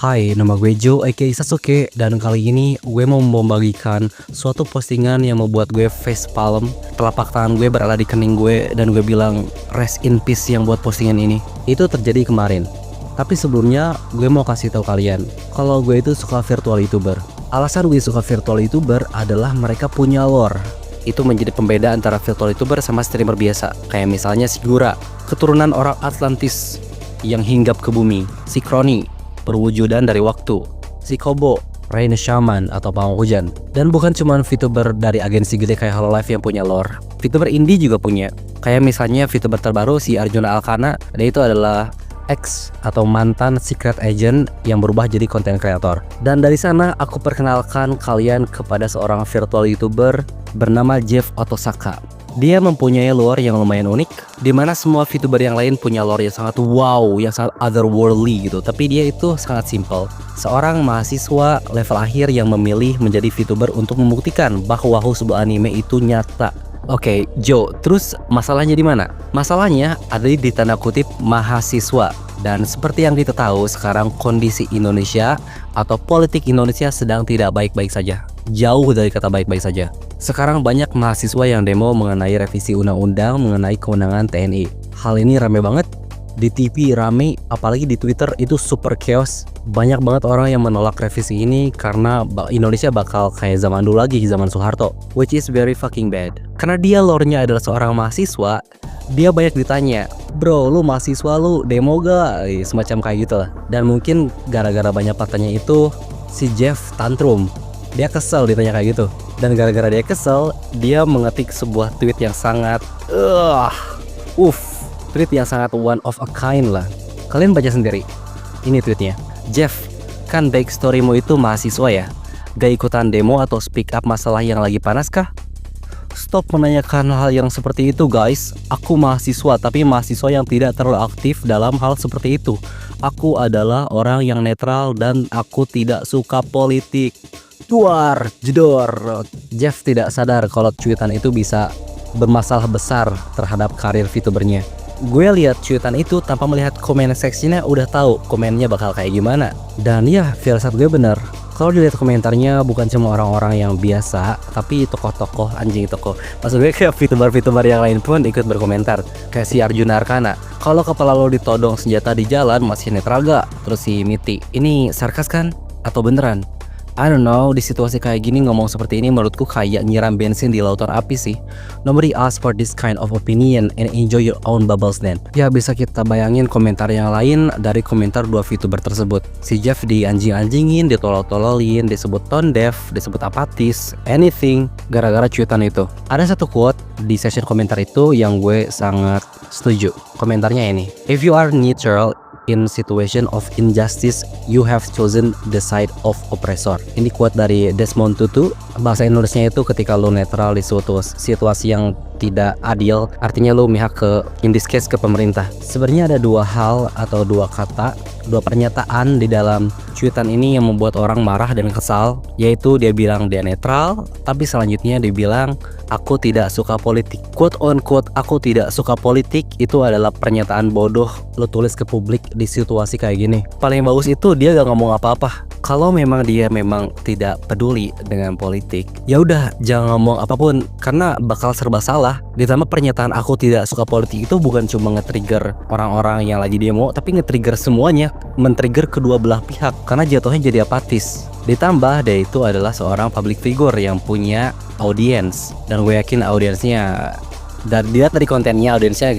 Hai, nama gue Joe aka Sasuke, dan kali ini gue mau membagikan suatu postingan yang membuat gue facepalm. Telapak tangan gue berada di kening gue dan gue bilang rest in peace yang buat postingan ini. Itu terjadi kemarin. Tapi sebelumnya gue mau kasih tahu kalian kalau gue itu suka virtual YouTuber. Alasan gue suka virtual YouTuber adalah mereka punya lore. Itu menjadi pembeda antara virtual YouTuber sama streamer biasa. Kayak misalnya si Gura, keturunan orang Atlantis yang hinggap ke bumi. Si Kroni, perwujudan dari waktu. Si Kobo, Rain Shaman atau pawang hujan. Dan bukan cuma VTuber dari agensi gede kayak Hololive yang punya lore. VTuber indie juga punya. Kayak misalnya VTuber terbaru si Arjuna Alkana, dan itu adalah ex atau mantan secret agent yang berubah jadi content creator. Dan dari sana aku perkenalkan kalian kepada seorang virtual YouTuber bernama Jeff Otosaka. Dia mempunyai lore yang lumayan unik, dimana semua VTuber yang lain punya lore yang sangat wow, yang sangat otherworldly gitu. Tapi dia itu sangat simple. Seorang mahasiswa level akhir yang memilih menjadi VTuber untuk membuktikan bahwa sebuah anime itu nyata. Oke, Joe, terus masalahnya di mana? Masalahnya ada di tanda kutip mahasiswa. Dan seperti yang kita tahu sekarang kondisi Indonesia atau politik Indonesia sedang tidak baik-baik saja. Jauh dari kata baik-baik saja. Sekarang banyak mahasiswa yang demo mengenai revisi undang-undang mengenai kewenangan TNI. Hal ini rame banget. Di TV rame, apalagi di Twitter itu super chaos. Banyak banget orang yang menolak revisi ini karena Indonesia bakal kayak zaman dulu lagi, zaman Soeharto. Which is very fucking bad. Karena dia lore-nya adalah seorang mahasiswa, dia banyak ditanya, bro lu mahasiswa lu demo gak? Semacam kayak gitu lah. Dan mungkin gara-gara banyak pertanyaan itu, si Jeff tantrum. Dia kesel ditanya kayak gitu. Dan gara-gara dia kesel, dia mengetik sebuah tweet yang sangat tweet yang sangat one of a kind lah. Kalian baca sendiri. Ini tweetnya. Jeff, kan backstorymu itu mahasiswa ya? Gak ikutan demo atau speak up masalah yang lagi panas kah? Stop menanyakan hal yang seperti itu guys. Aku mahasiswa, tapi mahasiswa yang tidak terlalu aktif dalam hal seperti itu. Aku adalah orang yang netral dan aku tidak suka politik. Duar, jedor. Jeff tidak sadar kalau cuitan itu bisa bermasalah besar terhadap karir VTubernya. Gue lihat cuitan itu tanpa melihat komen seksinya udah tahu komennya bakal kayak gimana. Dan ya, firasat gue bener. Kalau dilihat komentarnya bukan cuma orang-orang yang biasa, tapi tokoh-tokoh anjing tokoh. Maksud gue kayak VTuber yang lain pun ikut berkomentar. Kayak si Arjuna Arkana, kalau kepala lo ditodong senjata di jalan masih netral gak? Terus si Miti, ini sarkas kan? Atau beneran? I don't know, di situasi kayak gini ngomong seperti ini menurutku kayak nyiram bensin di lautan api sih. Nobody ask for this kind of opinion and enjoy your own bubbles then. Ya bisa kita bayangin komentar yang lain dari komentar dua VTuber tersebut. Si Jeff dianjing-anjingin, ditolol-tololin, disebut tone deaf, disebut apatis, anything gara-gara cuitan itu. Ada satu quote di session komentar itu yang gue sangat setuju. Komentarnya ini, if you are neutral in situation of injustice, you have chosen the side of oppressor. Ini quote dari Desmond Tutu. Bahasa Indonesia itu ketika lo netral di suatu situasi yang tidak adil, artinya lo mihak ke, in this case, ke pemerintah. Sebenarnya ada dua hal atau dua kata, dua pernyataan di dalam cuitan ini yang membuat orang marah dan kesal, yaitu dia bilang dia netral, tapi selanjutnya dia bilang aku tidak suka politik. Quote on quote aku tidak suka politik itu adalah pernyataan bodoh lo tulis ke publik di situasi kayak gini. Paling bagus itu dia gak ngomong apa-apa. Kalau memang dia memang tidak peduli dengan politik, ya udah jangan ngomong apapun karena bakal serba salah. Ditambah pernyataan aku tidak suka politik itu bukan cuma nge-trigger orang-orang yang lagi demo, tapi nge-trigger semuanya, men-trigger kedua belah pihak karena jatuhnya jadi apatis. Ditambah dia itu adalah seorang public figure yang punya audiens, dan gue yakin audiensnya dan dilihat dari kontennya audiensnya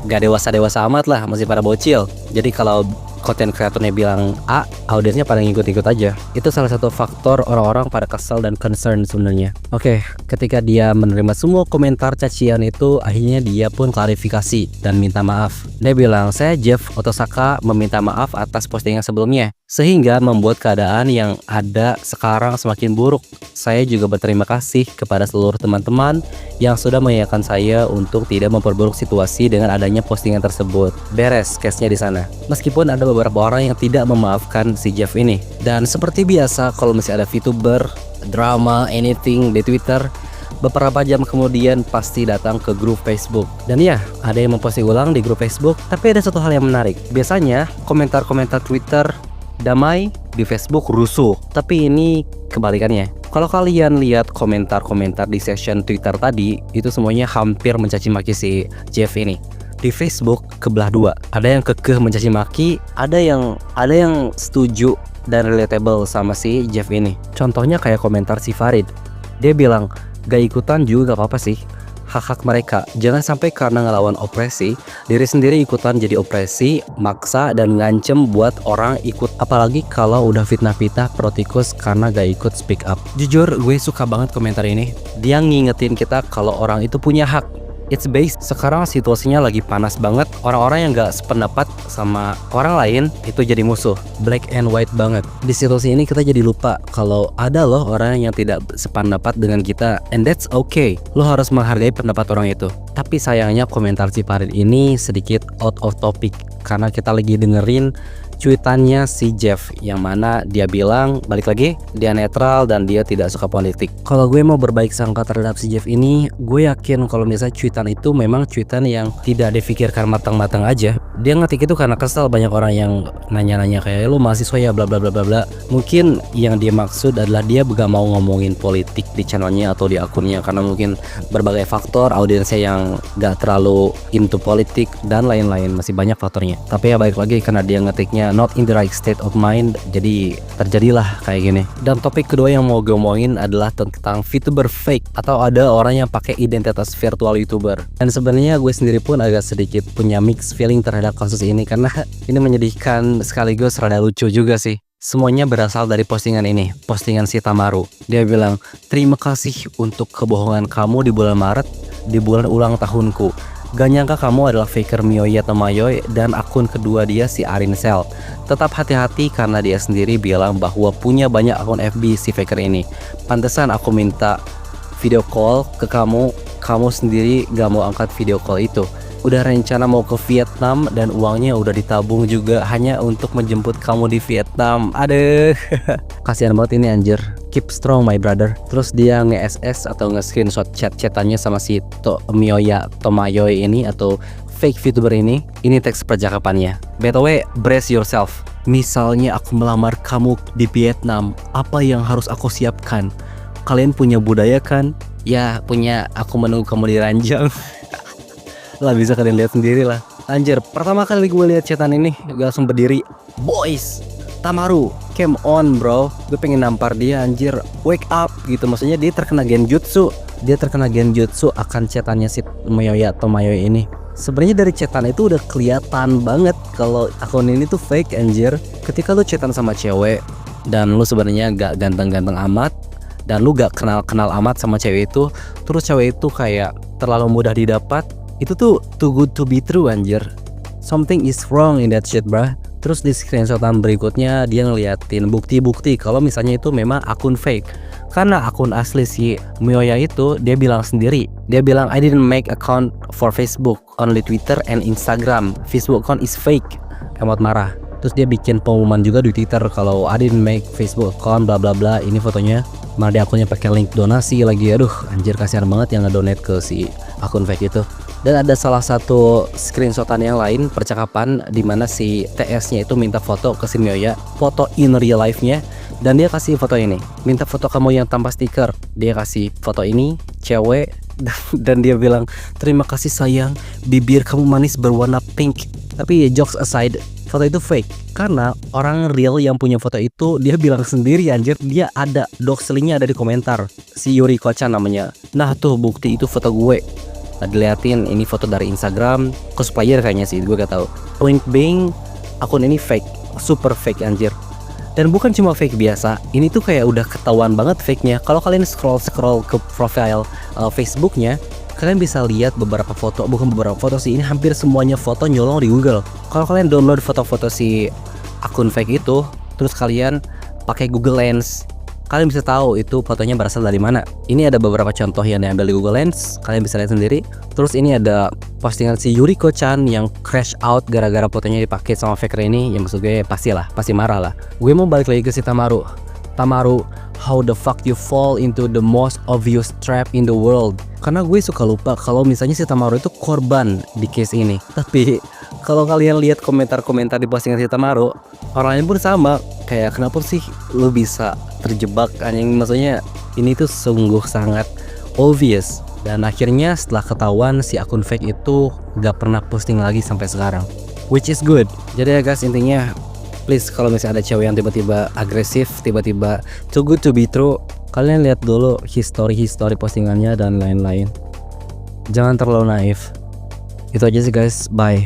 gak dewasa amat lah, masih pada bocil. Jadi kalau konten kreatornya bilang A, audiensnya pada ngikut-ngikut aja. Itu salah satu faktor orang-orang pada kesal dan concern sebenarnya. Oke, ketika dia menerima semua komentar cacian itu, akhirnya dia pun klarifikasi dan minta maaf. Dia bilang, saya Jeff Otosaka meminta maaf atas postingan sebelumnya, sehingga membuat keadaan yang ada sekarang semakin buruk. Saya juga berterima kasih kepada seluruh teman-teman yang sudah mengingatkan saya untuk tidak memperburuk situasi dengan adanya postingan tersebut. Beres case-nya di sana. Meskipun ada beberapa orang yang tidak memaafkan si Jeff ini. Dan seperti biasa kalau masih ada VTuber, drama, anything di Twitter, beberapa jam kemudian pasti datang ke grup Facebook. Dan ya, ada yang memposting ulang di grup Facebook. Tapi ada satu hal yang menarik. Biasanya komentar-komentar Twitter damai, di Facebook rusuh. Tapi ini kebalikannya. Kalau kalian lihat komentar-komentar di session Twitter tadi, itu semuanya hampir mencaci maki si Jeff ini. Di Facebook kebelah dua. Ada yang kekeh mencaci maki, ada yang setuju dan relatable sama si Jeff ini. Contohnya kayak komentar si Farid. Dia bilang, gak ikutan juga gak apa-apa sih. Hak-hak mereka, jangan sampai karena ngelawan opresi, diri sendiri ikutan jadi opresi, maksa dan ngancem buat orang ikut. Apalagi kalau udah fitnah-fitnah protikus karena gak ikut speak up. Jujur, gue suka banget komentar ini. Dia ngingetin kita kalau orang itu punya hak. It's based. Sekarang situasinya lagi panas banget. Orang-orang yang gak sependapat sama orang lain itu jadi musuh. Black and white banget. Di situasi ini kita jadi lupa kalau ada loh orang yang tidak sependapat dengan kita. And that's okay. Lo harus menghargai pendapat orang itu. Tapi sayangnya komentar si Farid ini sedikit out of topic, karena kita lagi dengerin cuitannya si Jeff yang mana dia bilang, balik lagi, dia netral dan dia tidak suka politik. Kalau gue mau berbaik sangka terhadap si Jeff ini, gue yakin kalau misalnya cuitan itu memang cuitan yang tidak difikirkan matang-matang aja. Dia ngetik itu karena kesal banyak orang yang nanya-nanya kayak, lu mahasiswa ya bla bla bla bla bla. Mungkin yang dia maksud adalah dia gak mau ngomongin politik di channelnya atau di akunnya, karena mungkin berbagai faktor, audiensnya yang gak terlalu into politik dan lain-lain, masih banyak faktornya. Tapi ya balik lagi, karena dia ngetiknya not in the right state of mind, jadi terjadilah kayak gini. Dan topik kedua yang mau gue omongin adalah tentang VTuber fake, atau ada orang yang pakai identitas virtual YouTuber. Dan sebenarnya gue sendiri pun agak sedikit punya mixed feeling terhadap kasus ini, karena ini menyedihkan sekaligus rada lucu juga sih. Semuanya berasal dari postingan ini, postingan si Tamaru. Dia bilang, terima kasih untuk kebohongan kamu di bulan Maret, di bulan ulang tahunku. Gak nyangka kamu adalah faker Miyoya Tomayoy dan akun kedua dia si Arincel. Tetap hati-hati karena dia sendiri bilang bahwa punya banyak akun FB si faker ini. Pantesan aku minta video call ke kamu, kamu sendiri gak mau angkat video call itu. Udah rencana mau ke Vietnam dan uangnya udah ditabung juga hanya untuk menjemput kamu di Vietnam. Aduh, kasihan banget ini anjir. Keep strong my brother. Terus dia nge-SS atau nge-screenshot chat-chatannya sama si Miyoya Tomayoy ini atau fake VTuber ini. Ini teks percakapannya. By the way, brace yourself. Misalnya aku melamar kamu di Vietnam, apa yang harus aku siapkan? Kalian punya budaya kan? Ya punya, aku menunggu kamu di ranjang. Lah bisa kalian lihat sendiri lah. Anjir, pertama kali gue lihat chatan ini gue langsung berdiri. Boys, Tamaru, come on bro. Gue pengen nampar dia anjir. Wake up gitu. Maksudnya dia terkena genjutsu. Dia terkena genjutsu akan chatannya si Miyoya Tomayoy ini. Sebenarnya dari chatan itu udah kelihatan banget kalau akun ini tuh fake anjir. Ketika lu chatan sama cewek dan lu sebenarnya gak ganteng-ganteng amat, dan lu gak kenal-kenal amat sama cewek itu, terus cewek itu kayak terlalu mudah didapat, itu tuh too good to be true anjir. Something is wrong in that shit bruh. Terus di screenshotan berikutnya dia ngeliatin bukti-bukti kalau misalnya itu memang akun fake. Karena akun asli si Miyoya itu dia bilang sendiri, dia bilang I didn't make account for Facebook, only Twitter and Instagram. Facebook account is fake. Emot marah. Terus dia bikin pengumuman juga di Twitter kalau I didn't make Facebook account bla bla bla. Ini fotonya, mana dia akunnya pakai link donasi lagi. Aduh anjir, kasihan banget yang ngedonate ke si akun fake itu. Dan ada salah satu screenshotan yang lain percakapan di mana si TS-nya itu minta foto ke si Miyoya, foto in real life-nya, dan dia kasih foto ini. Minta foto kamu yang tanpa stiker. Dia kasih foto ini, cewek, dan dia bilang, "Terima kasih sayang, bibir kamu manis berwarna pink." Tapi jokes aside, foto itu fake. Karena orang real yang punya foto itu dia bilang sendiri anjir, dia ada doxlingnya ada di komentar. Si Yuri Kocha namanya. Nah tuh bukti itu foto gue. Nah, diliatin ini foto dari Instagram cosplayer kayaknya sih, gue gak tahu. Point being, akun ini fake, super fake anjir. Dan bukan cuma fake biasa, ini tuh kayak udah ketahuan banget fake-nya. Kalau kalian scroll ke profile Facebooknya, kalian bisa lihat beberapa foto, bukan beberapa foto sih, ini hampir semuanya foto nyolong di Google. Kalau kalian download foto-foto si akun fake itu, terus kalian pakai Google Lens, kalian bisa tahu itu fotonya berasal dari mana. Ini ada beberapa contoh yang diambil di Google Lens, kalian bisa lihat sendiri. Terus ini ada postingan si Yuriko-chan yang crash out gara-gara fotonya dipakai sama faker ini. Yang maksud gue pasti marah lah. Gue mau balik lagi ke si Tamaru. Tamaru, how the fuck you fall into the most obvious trap in the world? Karena gue suka lupa kalau misalnya si Tamaru itu korban di case ini. Tapi Kalau kalian lihat komentar-komentar di postingan si Tamaru, orangnya pun sama. Kayak kenapa sih lu bisa terjebak anjing, maksudnya ini tuh sungguh sangat obvious. Dan akhirnya setelah ketahuan si akun fake itu gak pernah posting lagi sampai sekarang, which is good. Jadi ya guys, intinya please kalau misalnya ada cewek yang tiba-tiba agresif, tiba-tiba too good to be true, kalian lihat dulu history postingannya dan lain-lain. Jangan terlalu naif. Itu aja sih guys, bye.